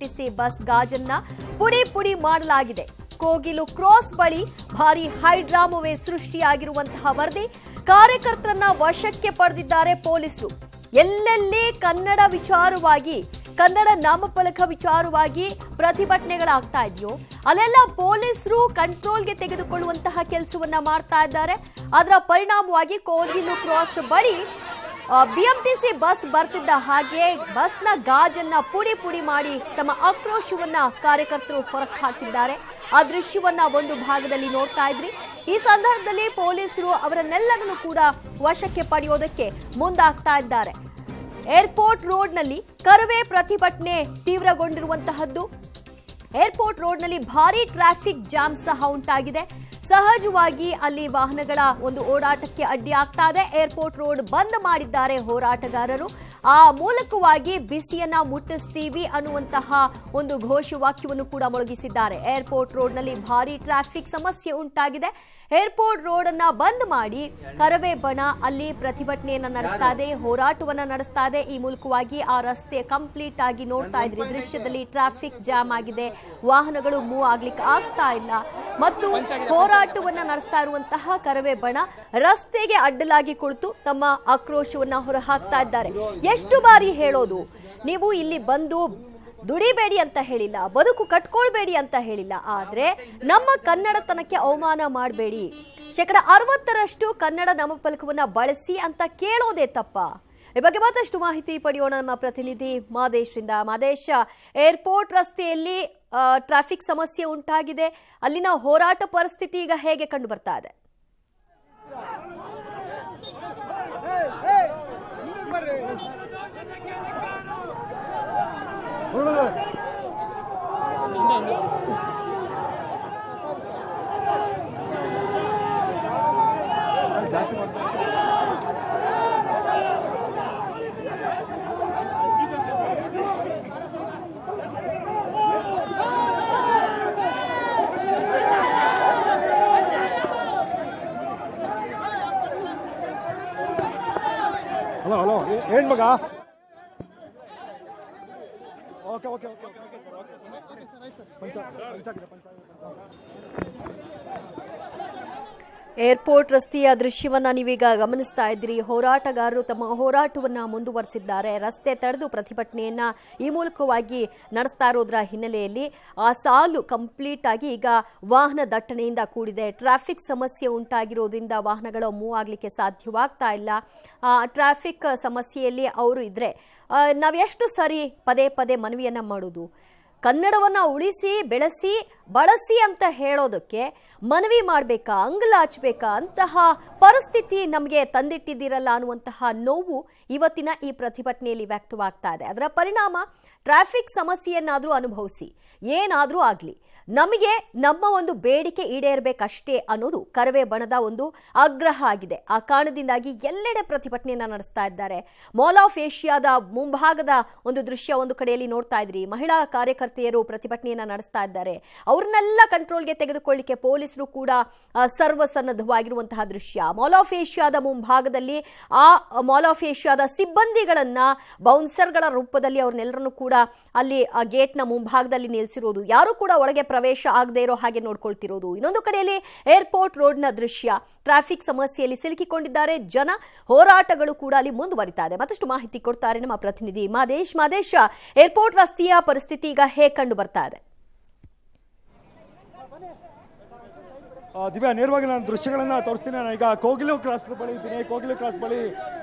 BMTC bus ಗಾಜನ್ನ ಪುಡಿ ಪುಡಿ ಮಾಡಲಾಗಿದೆ. ಕೋಗಿಲು ಕ್ರಾಸ್ ಬಳಿ ಭಾರಿ ಹೈಡ್ರಾಮವೇ ಸೃಷ್ಟಿಯಾಗಿರುವಂತಹ ವರದಿ. ಕಾರ್ಯಕರ್ತರನ್ನ ವಶಕ್ಕೆ ಪಡೆದಿದ್ದಾರೆ ಪೊಲೀಸರು. ಎಲ್ಲೆಲ್ಲಿ ಕನ್ನಡ ವಿಚಾರವಾಗಿ, ಕನ್ನಡ ನಾಮಫಲಕ ವಿಚಾರವಾಗಿ ಪ್ರತಿಭಟನೆಗಳಾಗ್ತಾ ಇದೆಯೋ ಅಲ್ಲೆಲ್ಲ ಪೊಲೀಸರು ಕಂಟ್ರೋಲ್ಗೆ ತೆಗೆದುಕೊಳ್ಳುವಂತಹ ಕೆಲಸವನ್ನ ಮಾಡ್ತಾ ಇದ್ದಾರೆ. ಅದರ ಪರಿಣಾಮವಾಗಿ ಕೋಗಿಲು ಕ್ರಾಸ್ ಬಳಿ ಬಿಎಂಟಿಸಿ ಬಸ್ ಬರ್ತಿದ್ದ ಹಾಗೆ ಬಸ್ನ ಗಾಜನ್ನ ಪುಡಿ ಪುಡಿ ಮಾಡಿ ತಮ್ಮ ಆಕ್ರೋಶವನ್ನ ಕಾರ್ಯಕರ್ತರು ಹೊರಗೆ ಹಾಕಿದ್ದಾರೆ. ಆ ದೃಶ್ಯವನ್ನ ಒಂದು ಭಾಗದಲ್ಲಿ ನೋಡ್ತಾ ಇದ್ರಿ. ಈ ಸಂದರ್ಭದಲ್ಲಿ ಪೊಲೀಸರು ಅವರನ್ನೆಲ್ಲರನ್ನು ಕೂಡ ವಶಕ್ಕೆ ಪಡೆಯೋದಕ್ಕೆ ಮುಂದಾಗ್ತಾ ಇದ್ದಾರೆ. ಏರ್ಪೋರ್ಟ್ ರೋಡ್ನಲ್ಲಿ ಕರವೇ ಪ್ರತಿಭಟನೆ ತೀವ್ರಗೊಂಡಿರುವಂತಹದ್ದು. ಏರ್ಪೋರ್ಟ್ ರೋಡ್ನಲ್ಲಿ ಭಾರಿ ಟ್ರಾಫಿಕ್ ಜಾಮ್ ಸಹ ಉಂಟಾಗಿದೆ. ಸಹಜವಾಗಿ ಅಲ್ಲಿ ವಾಹನಗಳ ಒಂದು ಓಡಾಟಕ್ಕೆ ಅಡ್ಡಿ ಆಗ್ತಾ ಇದೆ. ಏರ್ಪೋರ್ಟ್ ರೋಡ್ ಬಂದ್ ಮಾಡಿದ್ದಾರೆ ಹೋರಾಟಗಾರರು. ಆ ಮೂಲಕವಾಗಿ ಬಿಸಿಯನ್ನ ಮುಟ್ಟಿಸ್ತೀವಿ ಅನ್ನುವಂತಹ ಒಂದು ಘೋಷವಾಕ್ಯವನ್ನು ಕೂಡ ಮೊಳಗಿಸಿದ್ದಾರೆ. ಏರ್ಪೋರ್ಟ್ ರೋಡ್ನಲ್ಲಿ ಭಾರಿ ಟ್ರಾಫಿಕ್ ಸಮಸ್ಯೆ ಉಂಟಾಗಿದೆ. ಏರ್ಪೋರ್ಟ್ ರೋಡ್ ಅನ್ನ ಬಂದ್ ಮಾಡಿ ಕರವೇ ಬಣ ಅಲ್ಲಿ ಪ್ರತಿಭಟನೆಯನ್ನ ನಡೆಸ್ತಾ ಇದೆ, ಹೋರಾಟವನ್ನ ನಡೆಸ್ತಾ ಇದೆ. ಈ ಮೂಲಕವಾಗಿ ಆ ರಸ್ತೆ ಕಂಪ್ಲೀಟ್ ಆಗಿ ನೋಡ್ತಾ ಇದ್ರಿ ದೃಶ್ಯದಲ್ಲಿ ಟ್ರಾಫಿಕ್ ಜಾಮ್ ಆಗಿದೆ. ವಾಹನಗಳು ಮೂವ್ ಆಗ್ಲಿಕ್ಕೆ ಆಗ್ತಾ ಇಲ್ಲ ಮತ್ತು ಹೋರಾಟವನ್ನ ನಡೆಸ್ತಾ ಇರುವಂತಹ ಕರವೇ ಬಣ ರಸ್ತೆಗೆ ಅಡ್ಡಲಾಗಿ ಕುಳಿತು ತಮ್ಮ ಆಕ್ರೋಶವನ್ನ ಹೊರಹಾಕ್ತಾ ಇದ್ದಾರೆ. ಎಷ್ಟು ಬಾರಿ ಹೇಳೋದು, ನೀವು ಇಲ್ಲಿ ಬಂದು ದುಡಿಬೇಡಿ ಅಂತ ಹೇಳಿಲ್ಲ, ಬದುಕು ಕಟ್ಕೊಳ್ಬೇಡಿ ಅಂತ ಹೇಳಿಲ್ಲ, ಆದ್ರೆ ನಮ್ಮ ಕನ್ನಡತನಕ್ಕೆ ಅವಮಾನ ಮಾಡಬೇಡಿ, 60% ಕನ್ನಡ ನಾಮಫಲಕವನ್ನ ಬಳಸಿ ಅಂತ ಕೇಳೋದೇ ತಪ್ಪ? ಈ ಬಗ್ಗೆ ಮತ್ತಷ್ಟು ಮಾಹಿತಿ ಪಡೆಯೋಣ ನಮ್ಮ ಪ್ರತಿನಿಧಿ ಮಾದೇಶ್ರಿಂದ. ಮಾದೇಶ್, ಏರ್ಪೋರ್ಟ್ ರಸ್ತೆಯಲ್ಲಿ ಟ್ರಾಫಿಕ್ ಸಮಸ್ಯೆ ಉಂಟಾಗಿದೆ, ಅಲ್ಲಿನ ಹೋರಾಟ ಪರಿಸ್ಥಿತಿ ಈಗ ಹೇಗೆ ಕಂಡು ಬರ್ತಾ ಇದೆ? ಹಲೋ ಹಲೋ, ಏನ್ ಮಗ? Okay okay okay okay airport ರಸ್ತೆಯ ದೃಶ್ಯವನ್ನ ನೀವೀಗ ಗಮನಿಸ್ತಾ ಇದ್ದೀರಿ. ಹೋರಾಟಗಾರರು ತಮ್ಮ ಹೋರಾಟವನ್ನ ಮುಂದುವರೆಸಿದ್ದಾರೆ. ರಸ್ತೆ ತಡೆದು ಪ್ರತಿಭಟನೆಯನ್ನ ಈ ಮೂಲಕವಾಗಿ ನಡೆಸ್ತಾ ಇರೋದ್ರ ಹಿನ್ನೆಲೆಯಲ್ಲಿ ಆ ಸಾಲು ಕಂಪ್ಲೀಟ್ ಆಗಿ ಈಗ ವಾಹನ ದಟ್ಟಣೆಯಿಂದ ಕೂಡಿದೆ. ಟ್ರಾಫಿಕ್ ಸಮಸ್ಯೆ ಉಂಟಾಗಿರೋದ್ರಿಂದ ವಾಹನಗಳು ಮೂವ್ ಆಗ್ಲಿಕ್ಕೆ ಸಾಧ್ಯವಾಗ್ತಾ ಇಲ್ಲ. ಟ್ರಾಫಿಕ್ ಸಮಸ್ಯೆಯಲ್ಲಿ ಅವರು ಇದ್ರೆ ನಾವೆಷ್ಟು ಸರಿ ಪದೇ ಪದೇ ಮನವಿಯನ್ನ ಮಾಡೋದು? ಕನ್ನಡವನ್ನ ಉಳಿಸಿ ಬೆಳೆಸಿ ಬಳಸಿ ಅಂತ ಹೇಳೋದಕ್ಕೆ ಮನವಿ ಮಾಡಬೇಕಾ, ಅಂಗಲಾಚಬೇಕಾ? ಅಂತಹ ಪರಿಸ್ಥಿತಿ ನಮಗೆ ತಂದಿಟ್ಟಿದ್ದೀರಲ್ಲ ಅನ್ನುವಂತಹ ನೋವು ಇವತ್ತಿನ ಈ ಪ್ರತಿಭಟನೆಯಲ್ಲಿ ವ್ಯಕ್ತವಾಗ್ತಾ ಇದೆ. ಅದರ ಪರಿಣಾಮ ಟ್ರಾಫಿಕ್ ಸಮಸ್ಯೆಯನ್ನಾದ್ರೂ ಅನುಭವಿಸಿ, ಏನಾದ್ರೂ ಆಗ್ಲಿ, ನಮಗೆ ನಮ್ಮ ಒಂದು ಬೇಡಿಕೆ ಈಡೇರಬೇಕಷ್ಟೇ ಅನ್ನೋದು ಕರವೇ ಬಣದ ಒಂದು ಆಗ್ರಹ ಆಗಿದೆ. ಆ ಕಾರಣದಿಂದಾಗಿ ಎಲ್ಲೆಡೆ ಪ್ರತಿಭಟನೆಯನ್ನ ನಡೆಸ್ತಾ ಇದ್ದಾರೆ. ಮಾಲ್ ಆಫ್ ಏಷ್ಯಾದ ಮುಂಭಾಗದ ಒಂದು ದೃಶ್ಯ ಒಂದು ಕಡೆಯಲ್ಲಿ ನೋಡ್ತಾ ಇದ್ರಿ. ಮಹಿಳಾ ಕಾರ್ಯಕರ್ತೆಯರು ಪ್ರತಿಭಟನೆಯನ್ನ ನಡೆಸ್ತಾ ಇದ್ದಾರೆ. ಅವ್ರನ್ನೆಲ್ಲ ಕಂಟ್ರೋಲ್ಗೆ ತೆಗೆದುಕೊಳ್ಳಿಕ್ಕೆ ಪೊಲೀಸರು ಕೂಡ ಸರ್ವಸನ್ನದ್ಧವಾಗಿರುವಂತಹ ದೃಶ್ಯ. ಮಾಲ್ ಆಫ್ ಏಷ್ಯಾದ ಮುಂಭಾಗದಲ್ಲಿ ಆ ಮಾಲ್ ಆಫ್ ಏಷ್ಯಾದ ಸಿಬ್ಬಂದಿಗಳನ್ನ ಬೌನ್ಸರ್ಗಳ ರೂಪದಲ್ಲಿ ಅವ್ರನ್ನೆಲ್ಲರನ್ನು ಕೂಡ ಅಲ್ಲಿ ಆ ಗೇಟ್ನ ಮುಂಭಾಗದಲ್ಲಿ ನಿಲ್ಲಿಸಿರೋದು, ಯಾರು ಕೂಡ ಒಳಗೆ ಪ್ರವೇಶ ಆಗದೆ ಇರೋ ಹಾಗೆ ನೋಡ್ಕೊಳ್ತಿರೋದು. ಇನ್ನೊಂದು ಕಡೆಯಲ್ಲಿ ಏರ್ಪೋರ್ಟ್ ರೋಡ್ನ ದೃಶ್ಯ. ಟ್ರಾಫಿಕ್ ಸಮಸ್ಯೆಯಲ್ಲಿ ಸಿಲುಕಿಕೊಂಡಿದ್ದಾರೆ ಜನ. ಹೋರಾಟಗಳು ಕೂಡ ಅಲ್ಲಿ ಮುಂದುವರಿತಾ ಇದೆ. ಮತ್ತಷ್ಟು ಮಾಹಿತಿ ಕೊಡ್ತಾರೆ ನಮ್ಮ ಪ್ರತಿನಿಧಿ ಮಾದೇಶ್. ಮಾದೇಶ್, ಏರ್ಪೋರ್ಟ್ ರಸ್ತೆಯ ಪರಿಸ್ಥಿತಿ ಈಗ ಹೇಗೆ ಕಂಡು ಬರ್ತಾ ಇದೆ? ದಿವ್ಯಾ, ನೇರವಾಗಿ ನಾನು ದೃಶ್ಯಗಳನ್ನ ತೋರಿಸ್ತೀನಿ. ನಾನು ಈಗ ಕೋಗಿಲು ಕ್ರಾಸ್ ಬಳಿ ಇದ್ದೀನಿ. ಕೋಗಿಲು ಕ್ರಾಸ್ ಬಳಿ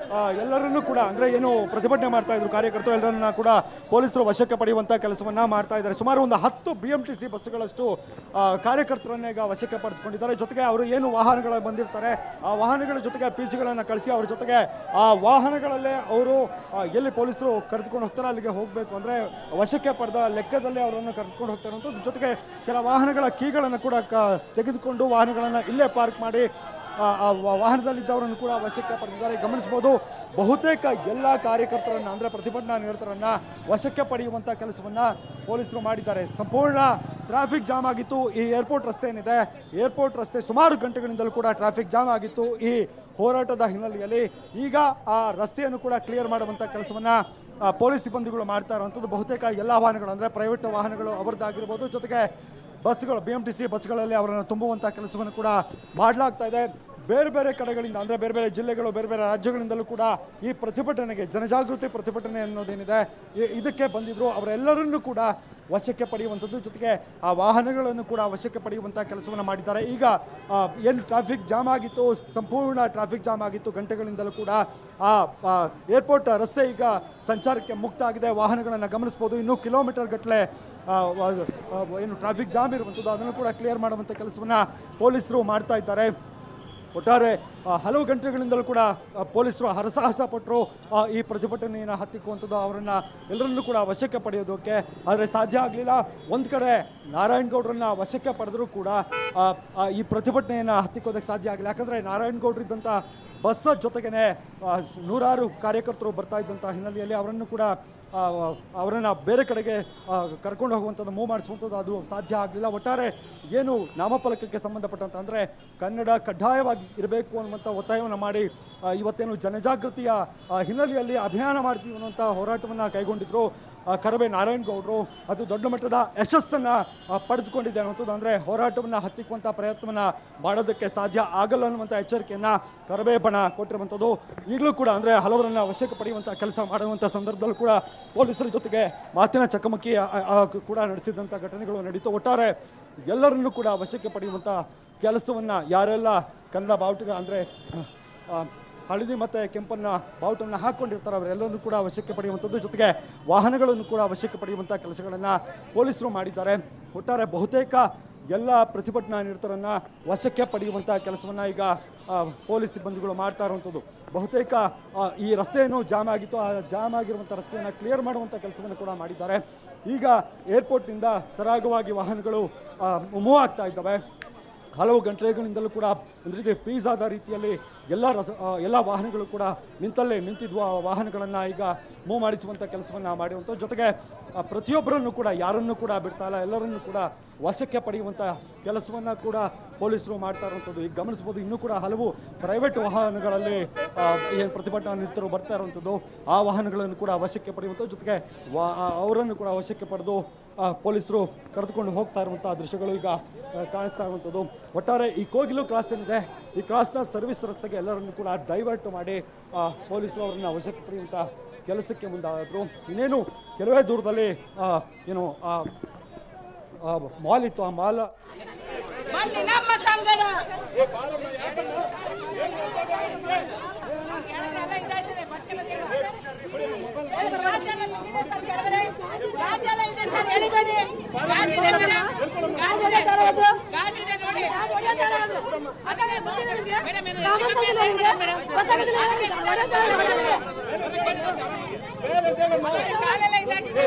ಎಲ್ಲರನ್ನೂ ಕೂಡ, ಅಂದ್ರೆ ಏನು ಪ್ರತಿಭಟನೆ ಮಾಡ್ತಾ ಇದ್ರು ಕಾರ್ಯಕರ್ತರು, ಎಲ್ಲರನ್ನ ಕೂಡ ಪೊಲೀಸರು ವಶಕ್ಕೆ ಪಡೆಯುವಂತ ಕೆಲಸವನ್ನ ಮಾಡ್ತಾ ಇದ್ದಾರೆ. ಸುಮಾರು ಒಂದು 10 BMTC ಬಸ್ಗಳಷ್ಟು ಕಾರ್ಯಕರ್ತರನ್ನ ಈಗ ವಶಕ್ಕೆ ಪಡೆದುಕೊಂಡಿದ್ದಾರೆ. ಜೊತೆಗೆ ಅವರು ಏನು ವಾಹನಗಳು ಬಂದಿರ್ತಾರೆ, ಆ ವಾಹನಗಳ ಜೊತೆಗೆ PCಗಳನ್ನ ಕಳಿಸಿ ಅವ್ರ ಜೊತೆಗೆ ಆ ವಾಹನಗಳಲ್ಲೇ ಅವರು ಎಲ್ಲಿ ಪೊಲೀಸರು ಕರೆದುಕೊಂಡು ಹೋಗ್ತಾರೆ ಅಲ್ಲಿಗೆ ಹೋಗಬೇಕು, ಅಂದ್ರೆ ವಶಕ್ಕೆ ಪಡೆದ ಲೆಕ್ಕದಲ್ಲಿ ಅವರನ್ನು ಕರೆದುಕೊಂಡು ಹೋಗ್ತಾರೆ ಅಂತ. ಜೊತೆಗೆ ಕೆಲ ವಾಹನಗಳ ಕೀಗಳನ್ನು ಕೂಡ ತೆಗೆದುಕೊಂಡು ವಾಹನಗಳನ್ನು ಇಲ್ಲೇ ಪಾರ್ಕ್ ಮಾಡಿ ವಾಹನದಲ್ಲಿದ್ದವರನ್ನು ಕೂಡ ವಶಕ್ಕೆ ಪಡೆದಿದ್ದಾರೆ. ಗಮನಿಸಬಹುದು, ಬಹುತೇಕ ಎಲ್ಲ ಕಾರ್ಯಕರ್ತರನ್ನ ಅಂದ್ರೆ ಪ್ರತಿಭಟನಾ ನಿರತರನ್ನ ವಶಕ್ಕೆ ಪಡೆಯುವಂತ ಕೆಲಸವನ್ನ ಪೊಲೀಸರು ಮಾಡಿದ್ದಾರೆ. ಸಂಪೂರ್ಣ ಟ್ರಾಫಿಕ್ ಜಾಮ್ ಆಗಿತ್ತು. ಈ ಏರ್ಪೋರ್ಟ್ ರಸ್ತೆ ಏನಿದೆ, ಏರ್ಪೋರ್ಟ್ ರಸ್ತೆ ಸುಮಾರು ಗಂಟೆಗಳಿಂದಲೂ ಕೂಡ ಟ್ರಾಫಿಕ್ ಜಾಮ್ ಆಗಿತ್ತು. ಈ ಹೋರಾಟದ ಹಿನ್ನೆಲೆಯಲ್ಲಿ ಈಗ ಆ ರಸ್ತೆಯನ್ನು ಕೂಡ ಕ್ಲಿಯರ್ ಮಾಡುವಂತ ಕೆಲಸವನ್ನ ಪೊಲೀಸ್ ಸಿಬ್ಬಂದಿಗಳು ಮಾಡ್ತಾ ಇರುವಂಥದ್ದು. ಬಹುತೇಕ ಎಲ್ಲ ವಾಹನಗಳು ಅಂದರೆ ಪ್ರೈವೇಟ್ ವಾಹನಗಳು ಅವರದ್ದಾಗಿರ್ಬೋದು, ಜೊತೆಗೆ ಬಸ್ಗಳು BMTC ಬಸ್ಗಳಲ್ಲಿ ಅವರನ್ನು ತುಂಬುವಂಥ ಕೆಲಸವನ್ನು ಕೂಡ ಮಾಡಲಾಗ್ತಾ ಇದೆ. ಬೇರೆ ಬೇರೆ ಕಡೆಗಳಿಂದ ಅಂದರೆ ಬೇರೆ ಬೇರೆ ಜಿಲ್ಲೆಗಳು, ಬೇರೆ ಬೇರೆ ರಾಜ್ಯಗಳಿಂದಲೂ ಕೂಡ ಈ ಪ್ರತಿಭಟನೆಗೆ, ಜನಜಾಗೃತಿ ಪ್ರತಿಭಟನೆ ಅನ್ನೋದೇನಿದೆ ಇದಕ್ಕೆ ಬಂದಿದ್ರು. ಅವರೆಲ್ಲರನ್ನೂ ಕೂಡ ವಶಕ್ಕೆ ಪಡೆಯುವಂಥದ್ದು, ಜೊತೆಗೆ ಆ ವಾಹನಗಳನ್ನು ಕೂಡ ವಶಕ್ಕೆ ಪಡೆಯುವಂಥ ಕೆಲಸವನ್ನು ಮಾಡಿದ್ದಾರೆ. ಈಗ ಏನು ಟ್ರಾಫಿಕ್ ಜಾಮ್ ಆಗಿತ್ತು, ಸಂಪೂರ್ಣ ಟ್ರಾಫಿಕ್ ಜಾಮ್ ಆಗಿತ್ತು ಗಂಟೆಗಳಿಂದಲೂ ಕೂಡ. ಆ ಏರ್ಪೋರ್ಟ್ ರಸ್ತೆ ಈಗ ಸಂಚಾರಕ್ಕೆ ಮುಕ್ತ ಆಗಿದೆ. ವಾಹನಗಳನ್ನು ಗಮನಿಸ್ಬೋದು. ಇನ್ನೂ ಕಿಲೋಮೀಟರ್ ಗಟ್ಟಲೆ ಏನು ಟ್ರಾಫಿಕ್ ಜಾಮ್ ಇರುವಂಥದ್ದು ಅದನ್ನು ಕೂಡ ಕ್ಲಿಯರ್ ಮಾಡುವಂಥ ಕೆಲಸವನ್ನು ಪೊಲೀಸರು ಮಾಡ್ತಾ ಇದ್ದಾರೆ. ಒಟ್ಟಾರೆ ಹಲವು ಗಂಟೆಗಳಿಂದಲೂ ಕೂಡ ಪೊಲೀಸರು ಹರಸಾಹಸ ಪಟ್ಟರು ಈ ಪ್ರತಿಭಟನೆಯನ್ನು ಹತ್ತಿಕ್ಕುವಂಥದ್ದು, ಅವರನ್ನು ಎಲ್ಲರನ್ನೂ ಕೂಡ ವಶಕ್ಕೆ ಪಡೆಯೋದಕ್ಕೆ. ಆದರೆ ಸಾಧ್ಯ ಆಗಲಿಲ್ಲ. ಒಂದು ಕಡೆ ನಾರಾಯಣಗೌಡರನ್ನ ವಶಕ್ಕೆ ಪಡೆದರೂ ಕೂಡ ಈ ಪ್ರತಿಭಟನೆಯನ್ನು ಹತ್ತಿಕ್ಕೋದಕ್ಕೆ ಸಾಧ್ಯ ಆಗಿಲ್ಲ. ಯಾಕಂದರೆ ನಾರಾಯಣಗೌಡರಿದ್ದಂಥ ಬಸ್ನ ಜೊತೆಗೇ ನೂರಾರು ಕಾರ್ಯಕರ್ತರು ಬರ್ತಾ ಇದ್ದಂಥ ಹಿನ್ನೆಲೆಯಲ್ಲಿ ಅವರನ್ನು ಬೇರೆ ಕಡೆಗೆ ಕರ್ಕೊಂಡು ಹೋಗುವಂಥದ್ದು, ಮೂವ್ ಮಾಡಿಸುವಂಥದ್ದು ಅದು ಸಾಧ್ಯ ಆಗಲಿಲ್ಲ. ಒಟ್ಟಾರೆ ಏನು ನಾಮಫಲಕಕ್ಕೆ ಸಂಬಂಧಪಟ್ಟಂತ ಅಂದರೆ ಕನ್ನಡ ಕಡ್ಡಾಯವಾಗಿ ಇರಬೇಕು ಅನ್ನುವಂಥ ಒತ್ತಾಯವನ್ನು ಮಾಡಿ ಇವತ್ತೇನು ಜನಜಾಗೃತಿಯ ಹಿನ್ನೆಲೆಯಲ್ಲಿ ಅಭಿಯಾನ ಮಾಡ್ತೀವಿ ಅನ್ನುವಂಥ ಹೋರಾಟವನ್ನು ಕೈಗೊಂಡಿದ್ರು ಕರವೇ ನಾರಾಯಣಗೌಡರು. ಅದು ದೊಡ್ಡ ಮಟ್ಟದ ಯಶಸ್ಸನ್ನು ಪಡೆದುಕೊಂಡಿದೆ ಅನ್ನುವಂಥದ್ದು. ಅಂದರೆ ಹೋರಾಟವನ್ನು ಹತ್ತಿಕ್ಕುವಂಥ ಪ್ರಯತ್ನವನ್ನು ಮಾಡೋದಕ್ಕೆ ಸಾಧ್ಯ ಆಗಲ್ಲ ಅನ್ನುವಂಥ ಎಚ್ಚರಿಕೆಯನ್ನು ಕರವೇ ಬಣ ಕೊಟ್ಟಿರುವಂಥದ್ದು. ಈಗಲೂ ಕೂಡ ಅಂದರೆ ಹಲವರನ್ನು ವಶಕ್ಕೆ ಪಡೆಯುವಂಥ ಕೆಲಸ ಮಾಡುವಂಥ ಸಂದರ್ಭದಲ್ಲೂ ಕೂಡ ಪೊಲೀಸರ ಜೊತೆಗೆ ಮಾತಿನ ಚಕಮಕಿ ಕೂಡ ನಡೆಸಿದಂಥ ಘಟನೆಗಳು ನಡೀತು. ಒಟ್ಟಾರೆ ಎಲ್ಲರನ್ನೂ ಕೂಡ ವಶಕ್ಕೆ ಪಡೆಯುವಂಥ ಕೆಲಸವನ್ನು ಯಾರೆಲ್ಲ ಕನ್ನಡ ಬಾವುಟ ಅಂದರೆ ಹಳದಿ ಮತ್ತು ಕೆಂಪನ್ನು ಬಾವುಟನ್ನು ಹಾಕ್ಕೊಂಡಿರ್ತಾರೆ ಅವರೆಲ್ಲರನ್ನೂ ಕೂಡ ವಶಕ್ಕೆ ಪಡೆಯುವಂಥದ್ದು, ಜೊತೆಗೆ ವಾಹನಗಳನ್ನು ಕೂಡ ವಶಕ್ಕೆ ಪಡೆಯುವಂಥ ಕೆಲಸಗಳನ್ನು ಪೊಲೀಸರು ಮಾಡಿದ್ದಾರೆ. ಒಟ್ಟಾರೆ ಬಹುತೇಕ ಎಲ್ಲ ಪ್ರತಿಭಟನಾ ನಿರತರನ್ನು ವಶಕ್ಕೆ ಪಡೆಯುವಂಥ ಕೆಲಸವನ್ನು ಈಗ ಪೊಲೀಸ್ ಸಿಬ್ಬಂದಿಗಳು ಮಾಡ್ತಾ ಇರುವಂಥದ್ದು. ಬಹುತೇಕ ಈ ರಸ್ತೆಯನ್ನು ಜಾಮ್ ಆಗಿತ್ತು, ಆ ಜಾಮ್ ಆಗಿರುವಂಥ ರಸ್ತೆಯನ್ನು ಕ್ಲಿಯರ್ ಮಾಡುವಂಥ ಕೆಲಸವನ್ನು ಕೂಡ ಮಾಡಿದ್ದಾರೆ. ಈಗ ಏರ್ಪೋರ್ಟ್ನಿಂದ ಸರಾಗವಾಗಿ ವಾಹನಗಳು ಮೂವ್ ಆಗ್ತಾ ಇದ್ದಾವೆ. ಹಲವು ಗಂಟೆಗಳಿಂದಲೂ ಕೂಡ ಒಂದು ರೀತಿ ಪೀಸಾದ ರೀತಿಯಲ್ಲಿ ಎಲ್ಲ ವಾಹನಗಳು ಕೂಡ ನಿಂತಲ್ಲೇ ನಿಂತಿದ್ವು. ಆ ವಾಹನಗಳನ್ನು ಈಗ ಮೂವ್ ಮಾಡಿಸುವಂಥ ಕೆಲಸವನ್ನು ಮಾಡಿರುವಂಥ, ಜೊತೆಗೆ ಪ್ರತಿಯೊಬ್ಬರನ್ನು ಕೂಡ ಯಾರನ್ನು ಕೂಡ ಬಿಡ್ತಾ ಇಲ್ಲ, ಎಲ್ಲರನ್ನೂ ಕೂಡ ವಶಕ್ಕೆ ಪಡೆಯುವಂಥ ಕೆಲಸವನ್ನು ಕೂಡ ಪೊಲೀಸರು ಮಾಡ್ತಾ ಇರುವಂಥದ್ದು ಈಗ ಗಮನಿಸ್ಬೋದು. ಇನ್ನೂ ಕೂಡ ಹಲವು ಪ್ರೈವೇಟ್ ವಾಹನಗಳಲ್ಲಿ ಏನು ಪ್ರತಿಭಟನಾ ನಿರತರು ಬರ್ತಾ ಇರುವಂಥದ್ದು, ಆ ವಾಹನಗಳನ್ನು ಕೂಡ ವಶಕ್ಕೆ ಪಡೆಯುವಂಥದ್ದು, ಜೊತೆಗೆ ಅವರನ್ನು ಕೂಡ ವಶಕ್ಕೆ ಪಡೆದು ಪೊಲೀಸರು ಕರೆದುಕೊಂಡು ಹೋಗ್ತಾ ಇರುವಂಥ ದೃಶ್ಯಗಳು ಈಗ ಕಾಣಿಸ್ತಾ ಇರುವಂಥದ್ದು. ಒಟ್ಟಾರೆ ಈ ಕೋಗಿಲು ಕ್ರಾಸ್ ಏನಿದೆ, ಈ ಕ್ರಾಸ್ನ ಸರ್ವಿಸ್ ರಸ್ತೆಗೆ ಎಲ್ಲರನ್ನು ಕೂಡ ಡೈವರ್ಟ್ ಮಾಡಿ ಪೊಲೀಸರು ಅವರನ್ನು ವಶಕ್ಕೆ ಪಡೆಯುವಂಥ ಕೆಲಸಕ್ಕೆ ಮುಂದಾದರು. ಇನ್ನೇನು ಕೆಲವೇ ದೂರದಲ್ಲಿ ಏನು ಮಾಲ್ ಇತ್ತು, ಆ ಮಾಲ್ ನಮ್ಮ ಸಂಗಡ ರಾಜೆಲ್ಲ ಇದೆ ಸರ್, ಎಳಿಬೇಡಿ. ಗಾಜಿದೆ ನೋಡಿ. ಕಾಲೆಲ್ಲ ಇದಾಗಿದೆ.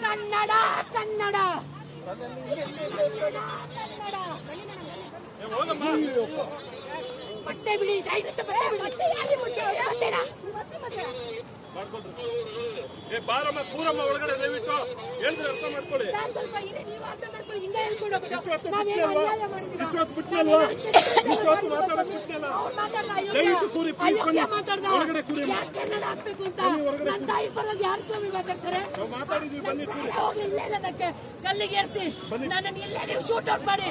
ಕನ್ನಡ ಕನ್ನಡ ಬಟ್ಟೆ ಬಿಡಿ, ದಯವಿಟ್ಟು ಬಟ್ಟೆ ಯಾರಿಗೆ ಬಟ್ಟೆನಾ ಬಾರಮ್ಮ ಪೂರಮ್ಮ ಒಳಗಡೆ ದಯವಿಟ್ಟು ಹೇಳಿದ್ರೆ ಅರ್ಥ ಮಾಡ್ಕೊಳ್ಳಿ. ಸ್ವಲ್ಪ ಇರಿ, ನೀವು ಅರ್ಥ ಮಾಡ್ಕೊಳ್ಳಿ. ಹಿಂಗೆ ಹೇಳ್ಕೊಂಡು ಒಳಗಡೆ ಕೂರಿ ಕನ್ನಡ ಹಾಕ್ಬೇಕು ಅಂತ ನನ್ನ ತಾಯಿ ಪರವಾಗಿ ಯಾರು ಸ್ವಾಮಿ ಮಾತಾಡ್ತಾರೆ? ಮಾತಾಡಿದ್ವಿ, ಬನ್ನಿ ಇಲ್ಲೇನದಕ್ಕೆ ಕಲ್ಲಿಗೇರಿಸಿ ನನ್ನನ್ನು ಇಲ್ಲೇ ನೀವು ಶೂಟ್ ಔಟ್ ಮಾಡಿ.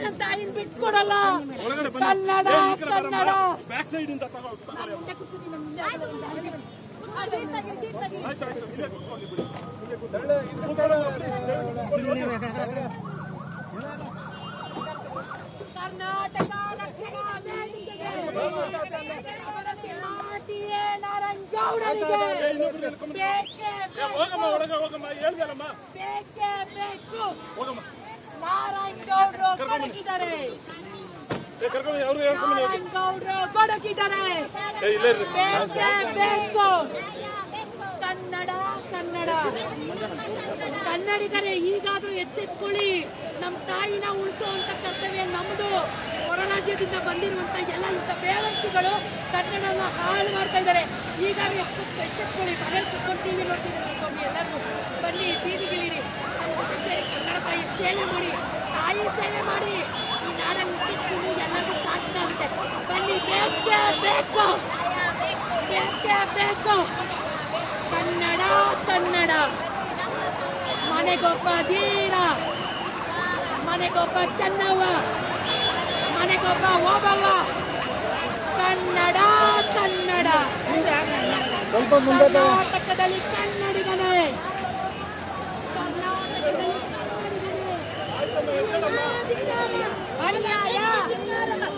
ನನ್ನ ತಾಯಿನ ಬಿಟ್ಕೊಡಲ್ಲ. ಕನ್ನಡ ಕನ್ನಡ ಬ್ಯಾಕ್ ಸೈಡ್ ಇಂದ ತಗೋ. ಮುಂದೆ ಕೂತ್ಕೊತೀನಿ. ಕರ್ನಾಟಕ ರಕ್ಷಣಾ ವೇದಿಕೆಗೆ ನಾರಾಯಣಗೌಡರಿಗೆ ಬೇಕೇ ಬೇಕು. ನಾರಾಯಣಗೌಡರು ಕೊಡಗಿದ್ದಾರೆ, ನಾರಾಯಣಗೌಡರು ಕೊಡಗಿದ್ದಾರೆ. ಬೇಕೇ ಬೇಕು. ಕನ್ನಡ ಕನ್ನಡ ಕನ್ನಡಿಗರೇ, ಈಗಾದ್ರೂ ಎಚ್ಚೆತ್ಕೊಳ್ಳಿ. ನಮ್ಮ ತಾಯಿನ ಉಳಿಸುವಂತ ಕರ್ತವ್ಯ ನಮ್ದು. ಹೊರ ರಾಜ್ಯದಿಂದ ಬಂದಿರುವಂತ ಎಲ್ಲ ಇಂಥ ಬೇವರ್ಸಿಗಳು ಕನ್ನಡನ ಹಾಳು ಮಾಡ್ತಾ ಇದ್ದಾರೆ. ಈಗ ಎಚ್ಚೆತ್ಕೊಳ್ಳಿ, ಮನೇಲಿ ಕುತ್ಕೊಂಡು ಟಿವಿ ನೋಡ್ತಿದ್ರಲ್ಲ ಸ್ವಾಮಿ, ಎಲ್ಲರೂ ಬನ್ನಿ ಬೀದಿಗಿಳಿರಿ, ನಮ್ಮ ಜೊತೆ ಸೇರಿ ಕನ್ನಡ ತಾಯಿ ಸೇವೆ ಮಾಡಿ, ತಾಯಿ ಸೇವೆ ಮಾಡಿ. ಈ ನಾಡನ್ನು ಹುಟ್ಟಿಸ್ಕೊಂಡು ಎಲ್ಲರಿಗೂ ಸಾಕಾಗುತ್ತೆ. ಬನ್ನಿ, ಬೇಕೇ ಬೇಕು, ಬೇಕೇ ಬೇಕು. ಕನ್ನಡ ಕನ್ನಡ, ಮನೆಗೊಬ್ಬ ಧೀರ, ಮನೆಗೊಬ್ಬ ಚೆನ್ನವ್ವ, ಮನೆಗೊಬ್ಬ ಓಬವ್ವ. ಕನ್ನಡ ಕನ್ನಡ, ಕರ್ನಾಟಕದಲ್ಲಿ ಕನ್ನಡಿಗನೇ, ಕರ್ನಾಟಕದಲ್ಲಿ ಕನ್ನಡಿಗನೇ.